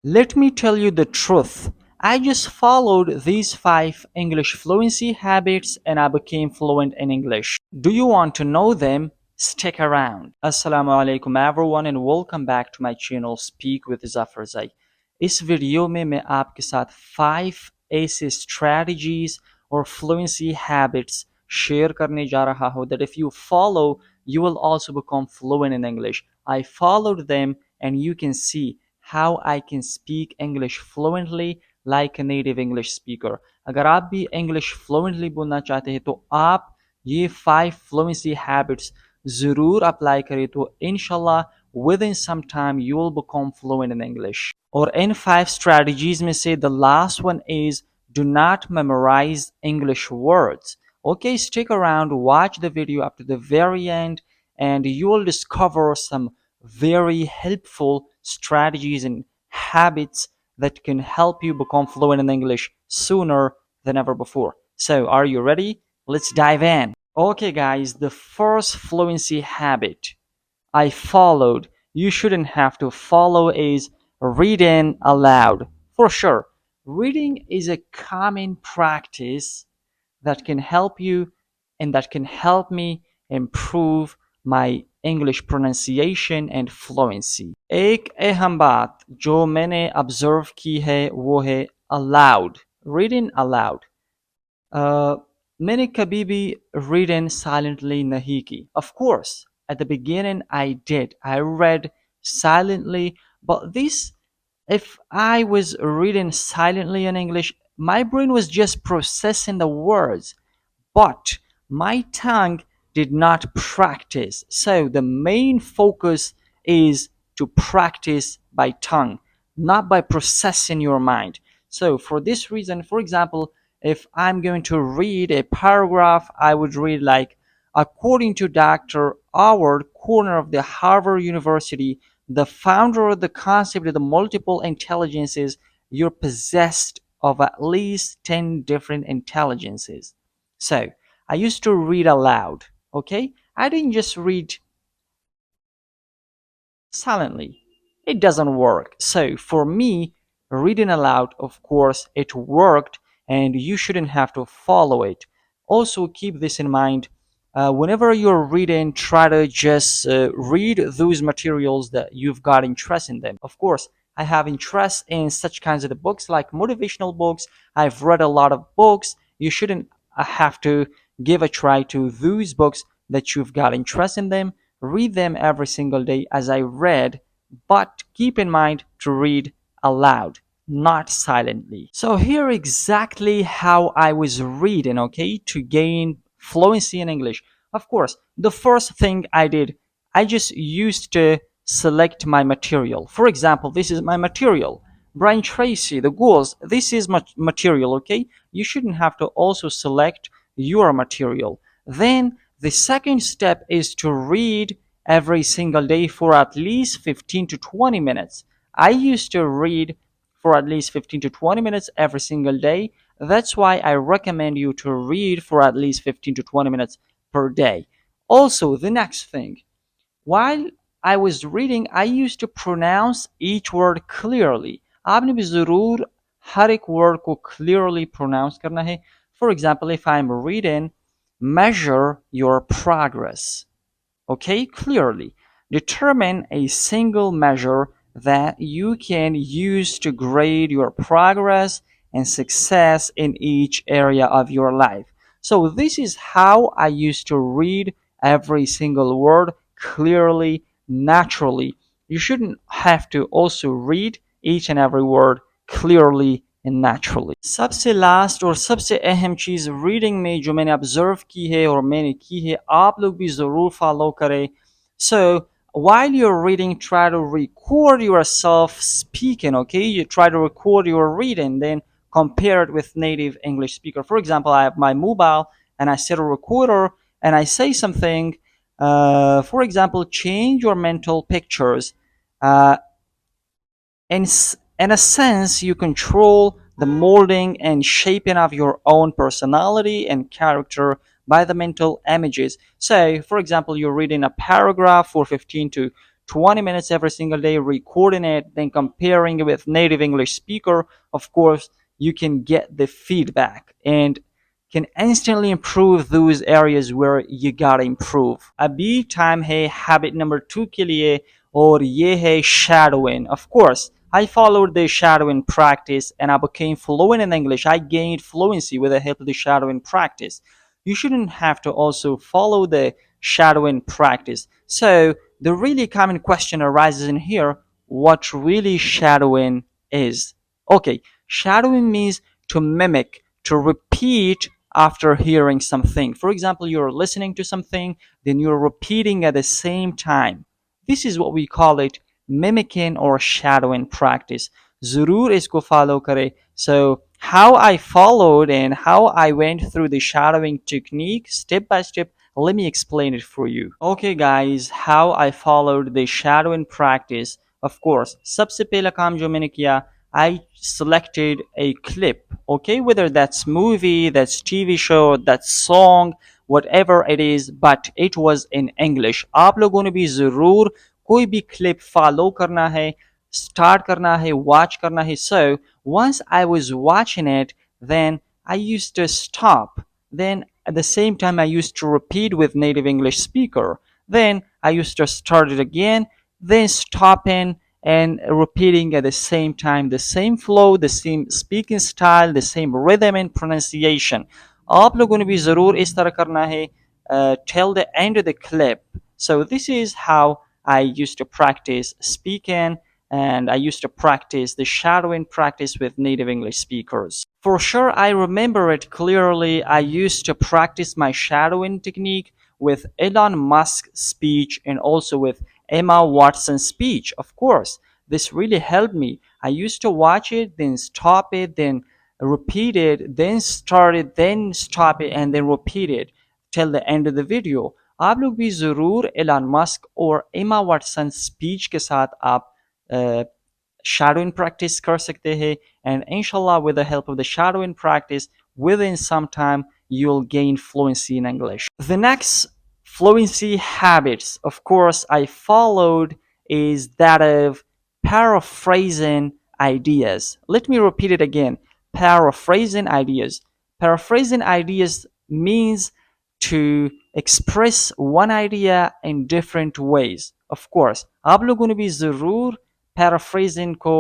Let me tell you the truth. I just followed these 5 English fluency habits and I became fluent in English. Do you want to know them? Stick around. Assalamu alaikum everyone and welcome back to my channel Speak with Zafarzai. इस video में मैं आपके साथ 5 ऐसे strategies or fluency habits share करने जा रहा हूँ that if you follow, you will also become fluent in English. I followed them and you can see how I can speak English fluently like a native English speaker. अगर आप भी English fluently बोलना चाहते हैं तो आप ये 5 fluency habits ज़रूर अप्लाई करें तो इंशाल्लाह within some time you will become fluent in English. और इन 5 strategies में से the last one is do not memorize English words. Okay, stick around, watch the video up to the very end, and you will discover some very helpful strategies and habits that can help you become fluent in English sooner than ever before. So, are you ready? Let's dive in. Okay, guys, the first fluency habit I followed, you shouldn't have to follow, is reading aloud. For sure, reading is a common practice that can help you and that can help me improve my English pronunciation and fluency. एक अहम बात जो मैंने observe की है वो है aloud, reading aloud. मैंने कभी भी reading silently नहीं की. Of course, at the beginning I did. I read silently, but this, if I was reading silently in English, my brain was just processing the words, but my tongue did not practice. So the main focus is to practice by tongue, not by processing your mind. So for this reason, for example, if I'm going to read a paragraph, I would read like, according to Dr. Howard Corner of the Harvard University, the founder of the concept of the multiple intelligences, you're possessed of at least 10 different intelligences. So I used to read aloud, okay? I didn't just read silently. It doesn't work. So for me, reading aloud, of course, it worked and you shouldn't have to follow it. Also, keep this in mind. Whenever you're reading, try to just read those materials that you've got interest in them. Of course, I have interest in such kinds of the books like motivational books. I've read a lot of books. You shouldn't have to give a try to those books that you've got interest in them. Read them every single day as I read, but keep in mind to read aloud, not silently. So here exactly how I was reading, okay, to gain fluency in English. Of course, the first thing I did, I just used to select my material. For example, this is my material. Brian Tracy, the goals, this is my material, okay? You shouldn't have to also select your material. Then the second step is to read every single day for at least 15 to 20 minutes. I used to read for at least 15 to 20 minutes every single day. That's why I recommend you to read for at least 15 to 20 minutes per day. Also, the next thing, while I was reading, I used to pronounce each word clearly. आपने भी ज़रूर हर एक word को clearly pronounce करना है. For example, if I'm reading, measure your progress. Okay, clearly. Determine a single measure that you can use to grade your progress and success in each area of your life. So this is how I used to read every single word clearly, naturally. You shouldn't have to also read each and every word clearly and naturally. सबसे last और सबसे अहम चीज़ reading में जो मैंने observe की है और मैंने की है, आप लोग भी ज़रूर फॉलो करें. So while you're reading, try to record yourself speaking, okay? You try to record your reading, then compare it with native English speaker. For example, I have my mobile and I set a recorder and I say something, for example, change your mental pictures. Uh, in, in a sense, you control the molding and shaping of your own personality and character by the mental images. So, for example, you're reading a paragraph for 15 to 20 minutes every single day, recording it, then comparing it with native English speaker, of course, you can get the feedback and can instantly improve those areas where you gotta improve. अभी time है habit number 2 के लिए और ये है shadowing. Of course, I followed the shadowing practice and I became fluent in English. I gained fluency with the help of the shadowing practice. You shouldn't have to also follow the shadowing practice. So the really common question arises in here, what really shadowing is. Okay, shadowing means to mimic, to repeat after hearing something. For example, you're listening to something, then you're repeating at the same time. This is what we call it mimicking or shadowing practice. Zurur isko follow kare. So how I followed and how I went through the shadowing technique step by step, let me explain it for you. Okay guys, how I followed the shadowing practice. Of course, सबसे पहला काम जो मैंने किया, I selected a clip, okay, whether that's movie, that's TV show, that's song, whatever it is, but it was in English. आप लोगों ने भी जरूर कोई भी clip follow करना है, start करना है, watch करना है. So once I was watching it, then I used to stop. Then at the same time I used to repeat with native English speaker. Then I used to start it again, then stopping and repeating at the same time, the same flow, the same speaking style, the same rhythm and pronunciation. आप लोगों ने भी ज़रूर इस तरह करना है till the end of the clip. So this is how I used to practice speaking, and I used to practice the shadowing practice with native English speakers. For sure, I remember it clearly. I used to practice my shadowing technique with Elon Musk's speech and also with Emma Watson's speech. Of course, this really helped me. I used to watch it, then stop it, then repeat it, then start it, then stop it, and then repeat it till the end of the video. आप लोग भी ज़रूर Elon Musk और एमा Watson speech के साथ आप shadowing practice कर सकते हैं, and inshallah with the help of the shadowing practice within some time you'll gain fluency in English. The next fluency habits, of course, I followed is that of paraphrasing ideas. Let me repeat it again. Paraphrasing ideas. Paraphrasing ideas means to express one idea in different ways. Of course, आप लोगों ने भी ज़रूर paraphrasing को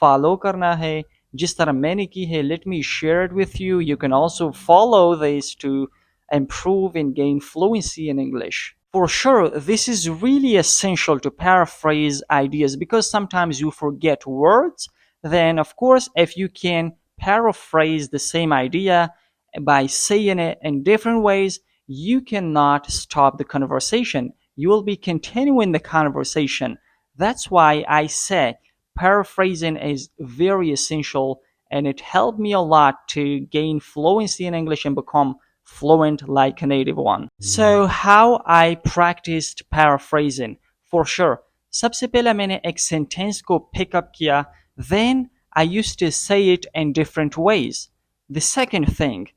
follow करना है जिस तरह मैंने की है. Let me share it with you. You can also follow this to improve and gain fluency in English. For sure, this is really essential to paraphrase ideas because sometimes you forget words. Then, of course, if you can paraphrase the same idea by saying it in different ways, you cannot stop the conversation. You will be continuing the conversation. That's why I say paraphrasing is very essential, and it helped me a lot to gain fluency in English and become fluent like a native one. So how I practiced paraphrasing? For sure, सबसे पहला मैंने एक sentence को pick up किया, then I used to say it in different ways. The second thing,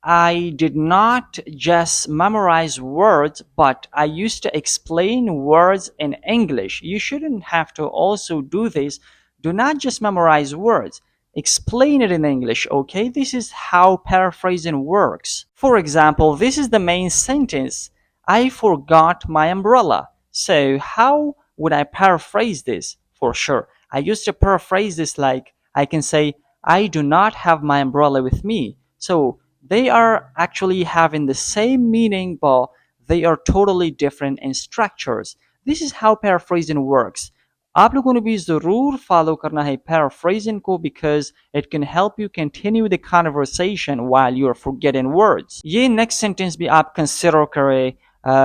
I did not just memorize words, but I used to explain words in English. You shouldn't have to also do this. Do not just memorize words. Explain it in English, okay? This is how paraphrasing works. For example, this is the main sentence. I forgot my umbrella. So how would I paraphrase this? For sure, I used to paraphrase this like, I can say, I do not have my umbrella with me. So they are actually having the same meaning, but they are totally different in structures. This is how paraphrasing works. आप लोगों ने भी ज़रूर follow करना है paraphrasing को because it can help you continue the conversation while you're forgetting words. ये next sentence भी आप consider करें.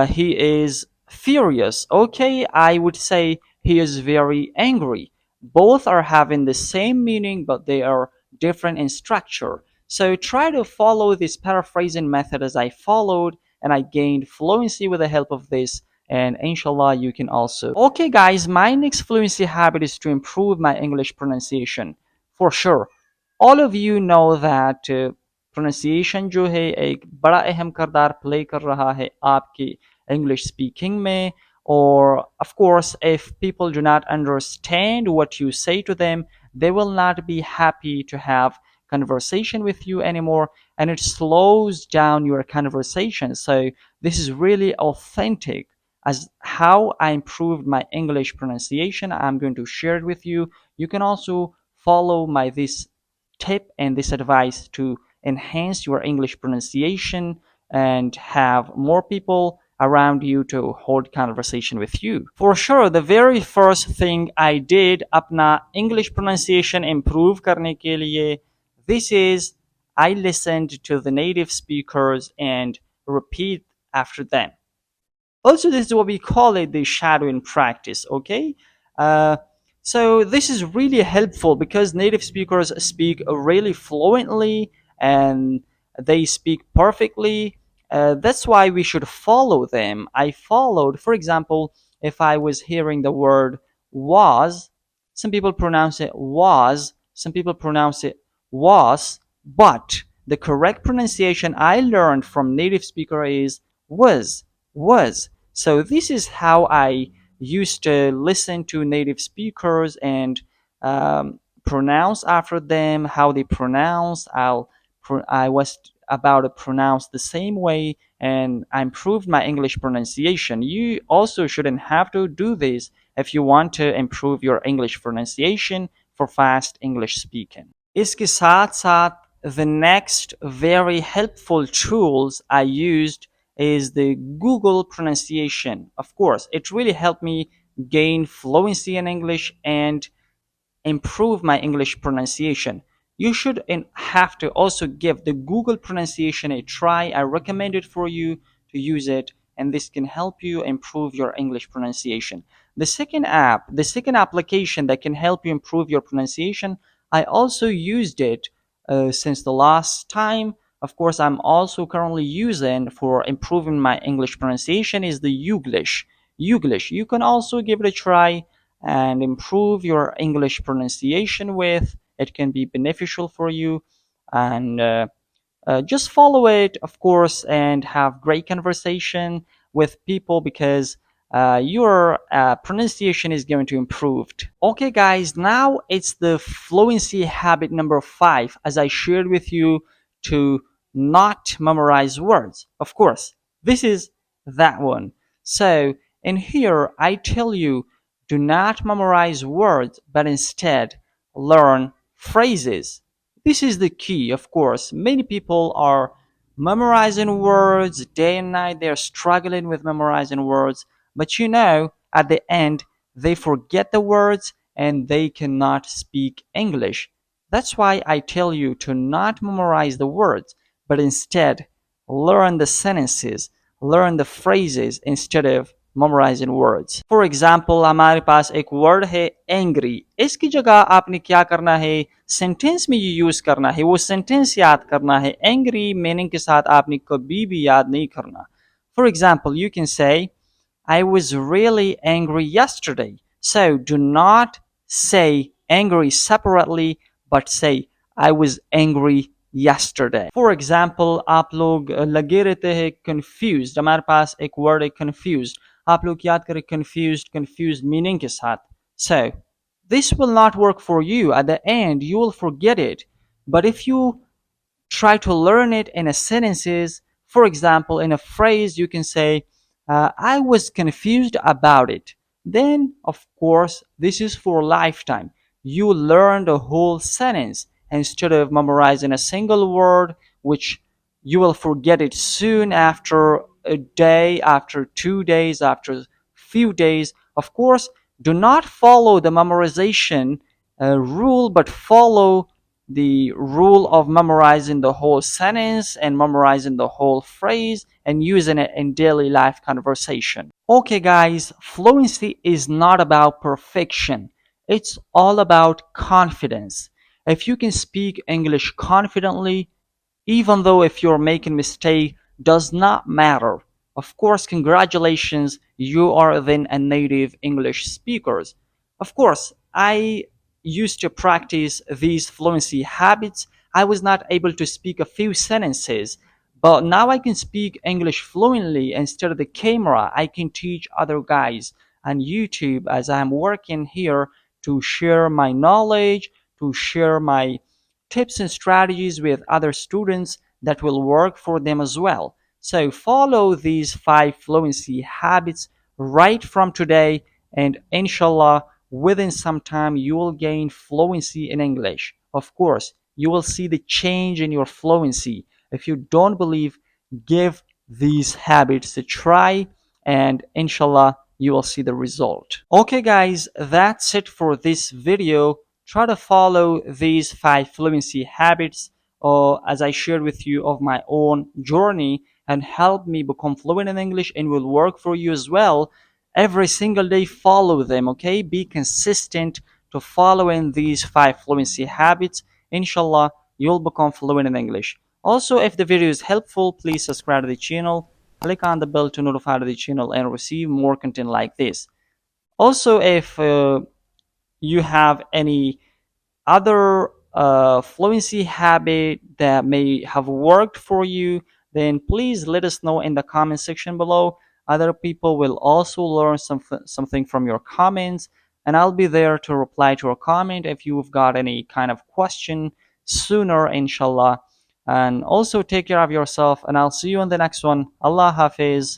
He is furious. Okay, I would say he is very angry. Both are having the same meaning, but they are different in structure. So try to follow this paraphrasing method as I followed, and I gained fluency with the help of this, and inshallah you can also. Okay guys, my next fluency habit is to improve my English pronunciation. For sure, all of you know that pronunciation जो है एक बड़ा अहम किरदार play कर रहा है आपकी English speaking में, or of course if people do not understand what you say to them, they will not be happy to have conversation with you anymore, and it slows down your conversation. So this is really authentic as how I improved my English pronunciation. I'm going to share it with you. You can also follow my this tip and this advice to enhance your English pronunciation and have more people around you to hold conversation with you. For sure, the very first thing I did अपना English pronunciation improve करने के लिए, this is I listened to the native speakers and repeat after them. Also, this is what we call it the shadowing practice. Okay, uh, so this is really helpful because native speakers speak really fluently and they speak perfectly. That's why we should follow them. I followed, for example, if I was hearing the word was, some people pronounce it was, some people pronounce it was, but the correct pronunciation I learned from native speaker is was. So this is how I used to listen to native speakers and pronounce after them how they pronounce. I was about to pronounce the same way, and I improved my English pronunciation. You also shouldn't have to do this if you want to improve your English pronunciation for fast English speaking. इसके साथ साथ the next very helpful tools I used is the Google pronunciation. Of course, it really helped me gain fluency in English and improve my English pronunciation. You should have to also give the Google pronunciation a try. I recommend it for you to use it, and this can help you improve your English pronunciation. The second application that can help you improve your pronunciation, I also used it since the last time. Of course, I'm also currently using for improving my English pronunciation is the Youglish. Youglish. You can also give it a try and improve your English pronunciation with. It can be beneficial for you, and just follow it, of course, and have great conversation with people because your pronunciation is going to improve. Okay, guys, now it's the fluency habit number 5, as I shared with you, to not memorize words. Of course, this is that one. So in here, I tell you, do not memorize words, but instead learn phrases. This is the key, of course. Many people are memorizing words day and night. They're struggling with memorizing words. But at the end, they forget the words and they cannot speak English. That's why I tell you to not memorize the words, but instead learn the sentences, learn the phrases instead of memorizing words. For example, हमारे पास एक word है angry. इसकी जगह आपने क्या करना है, sentence में ये use करना है, वो sentence याद करना है. Angry meaning के साथ आपने कभी भी याद नहीं करना. For example, you can say, I was really angry yesterday. So do not say angry separately, but say I was angry yesterday. For example, आप लोग लगे रहते हैं confused. हमारे पास एक word है confused. आप लोग याद करें confused meaning के साथ. So this will not work for you. At the end, you will forget it. But if you try to learn it in a sentences. For example, in a phrase, you can say, I was confused about it. Then, of course, this is for lifetime. You learn the whole sentence instead of memorizing a single word, which you will forget it soon after a day, after 2 days, after few days. Of course, do not follow the memorization rule, but follow the rule of memorizing the whole sentence and memorizing the whole phrase and using it in daily life conversation. Okay, guys, fluency is not about perfection. It's all about confidence. If you can speak English confidently, even though if you're making mistake, does not matter. Of course, congratulations, you are then a native English speaker. Of course, I used to practice these fluency habits. I was not able to speak a few sentences, But now I can speak English fluently. Instead of the camera, I can teach other guys on YouTube as I'm working here to share my knowledge, to share my tips and strategies with other students that will work for them as well. So follow these 5 fluency habits right from today, and inshallah, within some time, you will gain fluency in English. Of course, you will see the change in your fluency. If you don't believe, give these habits a try, and inshallah, you will see the result. Okay, guys, that's it for this video. Try to follow these 5 fluency habits, or as I shared with you, of my own journey, and help me become fluent in English, and will work for you as well. Every single day, follow them, okay? Be consistent to following these 5 fluency habits. Inshallah, you'll become fluent in English. Also, if the video is helpful, please subscribe to the channel, click on the bell to notify the channel and receive more content like this. Also, if you have any other fluency habit that may have worked for you, then please let us know in the comment section below. Other people will also learn something from your comments, and I'll be there to reply to a comment if you've got any kind of question sooner, inshallah. And also take care of yourself, and I'll see you in the next one. Allah Hafiz.